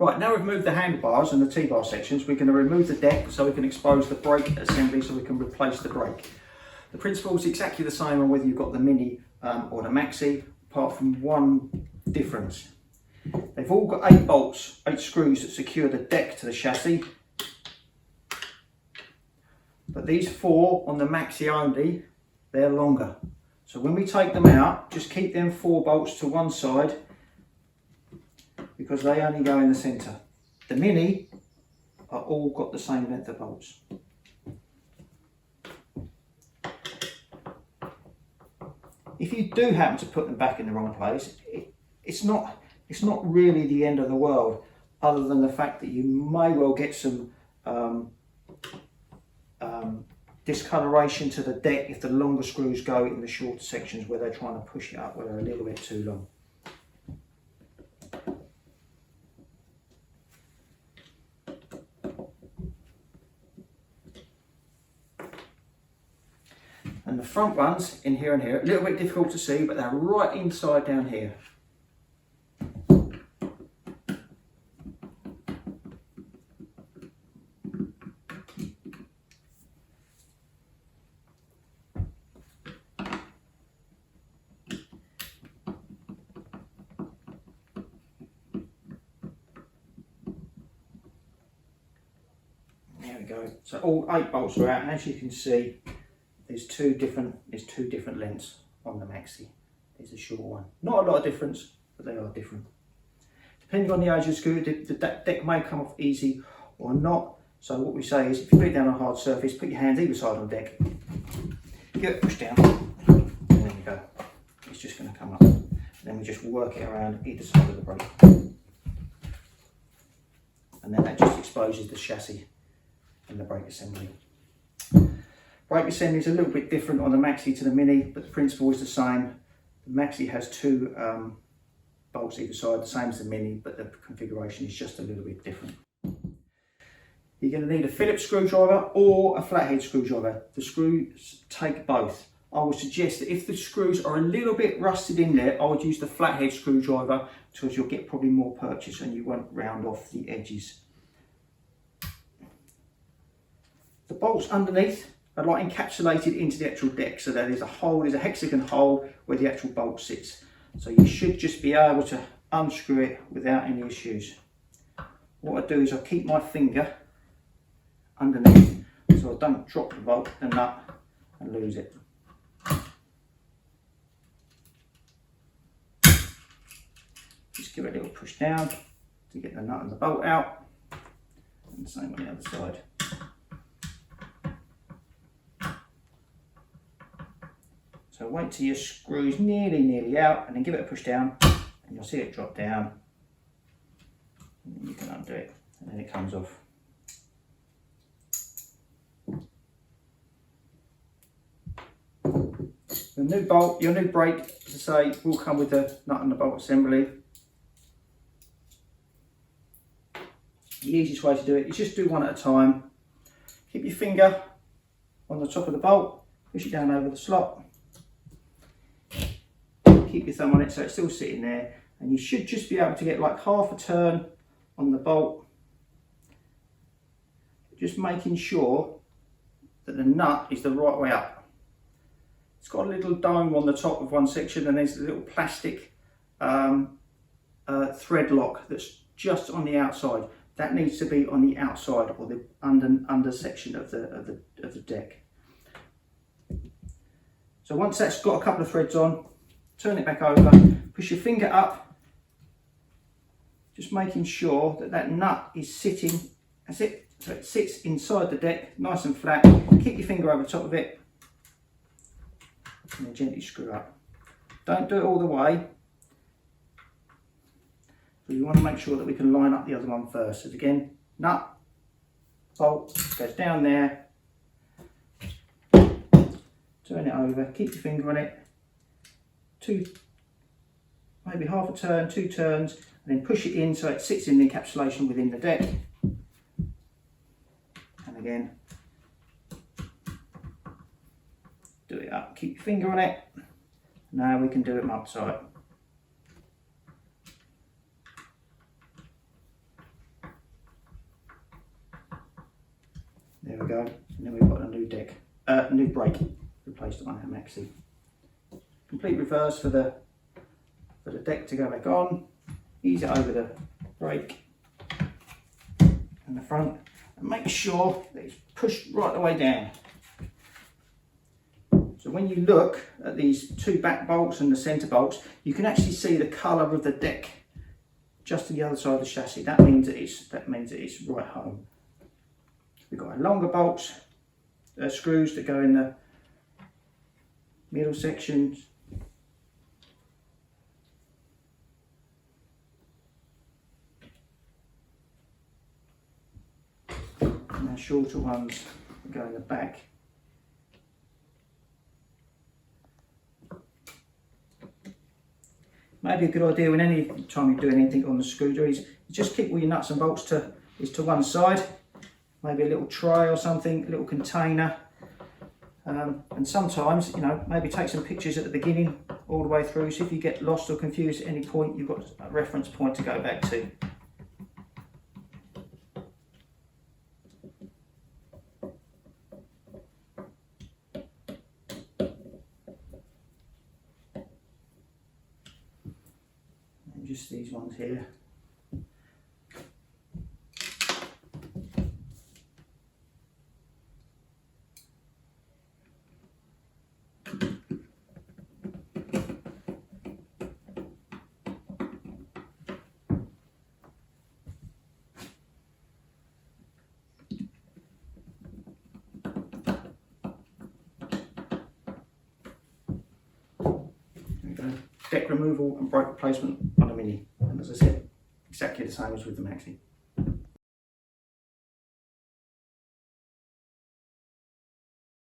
Right, now we've moved the handlebars and the T-bar sections, we're going to remove the deck so we can expose the brake assembly so we can replace the brake. The principle is exactly the same on whether you've got the Mini or the Maxi, apart from one difference. They've all got 8 bolts, 8 screws that secure the deck to the chassis. But these 4 on the Maxi only, they're longer. So when we take them out, just keep them 4 bolts to one side because they only go in the centre. The Mini are all got the same length of bolts. If you do happen to put them back in the wrong place, it's not really the end of the world, other than the fact that you may well get some discoloration to the deck if the longer screws go in the shorter sections where they're trying to push it up where they're a little bit too long. And the front ones in here and here, a little bit difficult to see, but they're right inside down here. There we go. So all 8 bolts are out, and as you can see, there's two different lengths on the Maxi. There's a short one. Not a lot of difference, but they are different. Depending on the age of the scooter, the deck may come off easy or not. So what we say is, if you put it down on a hard surface, put your hands either side on the deck, give it a push down, and there you go. It's just going to come up. And then we just work it around either side of the brake. And then that just exposes the chassis and the brake assembly. Brake assembly is a little bit different on the Maxi to the Mini, but the principle is the same. The Maxi has 2 bolts either side, the same as the Mini, but the configuration is just a little bit different. You're going to need a Phillips screwdriver or a flathead screwdriver. The screws take both. I would suggest that if the screws are a little bit rusted in there, I would use the flathead screwdriver because you'll get probably more purchase and you won't round off the edges. The bolts underneath are like encapsulated into the actual deck, so there's a hole, there's a hexagon hole where the actual bolt sits. So you should just be able to unscrew it without any issues. What I do is I keep my finger underneath so I don't drop the bolt, the nut, and lose it. Just give it a little push down to get the nut and the bolt out, and the same on the other side. So wait till your screw's nearly out and then give it a push down and you'll see it drop down. And then you can undo it and then it comes off. The new bolt, your new brake, as I say, will come with the nut and the bolt assembly. The easiest way to do it is just do one at a time. Keep your finger on the top of the bolt, push it down over the slot. Keep your thumb on it so it's still sitting there, and you should just be able to get like half a turn on the bolt, just making sure that the nut is the right way up. It's got a little dome on the top of one section, and there's a little plastic thread lock that's just on the outside. That needs to be on the outside or the under section of the deck. So once that's got a couple of threads on, turn it back over, push your finger up, just making sure that that nut is sitting, that's it, so it sits inside the deck, nice and flat. Keep your finger over the top of it, and then gently screw up. Don't do it all the way, but you want to make sure that we can line up the other one first. So again, nut, bolt, goes down there, turn it over, keep your finger on it, maybe half a turn, 2 turns, and then push it in so it sits in the encapsulation within the deck. And again, do it up, keep your finger on it. Now we can do it on the other side. we go. And then we've got a new deck, new brake replaced on our Maxi. Complete reverse for the deck to go back on. Ease it over the brake and the front, and make sure that it's pushed right the way down. So when you look at these two back bolts and the centre bolts, you can actually see the colour of the deck just to the other side of the chassis. That means that it's right home. We've got our longer bolts, screws that go in the middle sections. And our shorter ones that go in the back. Maybe a good idea when any time you're doing anything on the scooter is just keep all your nuts and bolts to one side. Maybe a little tray or something, a little container. And sometimes, you know, maybe take some pictures at the beginning all the way through, so if you get lost or confused at any point, you've got a reference point to go back to. And just these ones here. Deck removal and brake replacement on the Mini, and as I said, exactly the same as with the Maxi.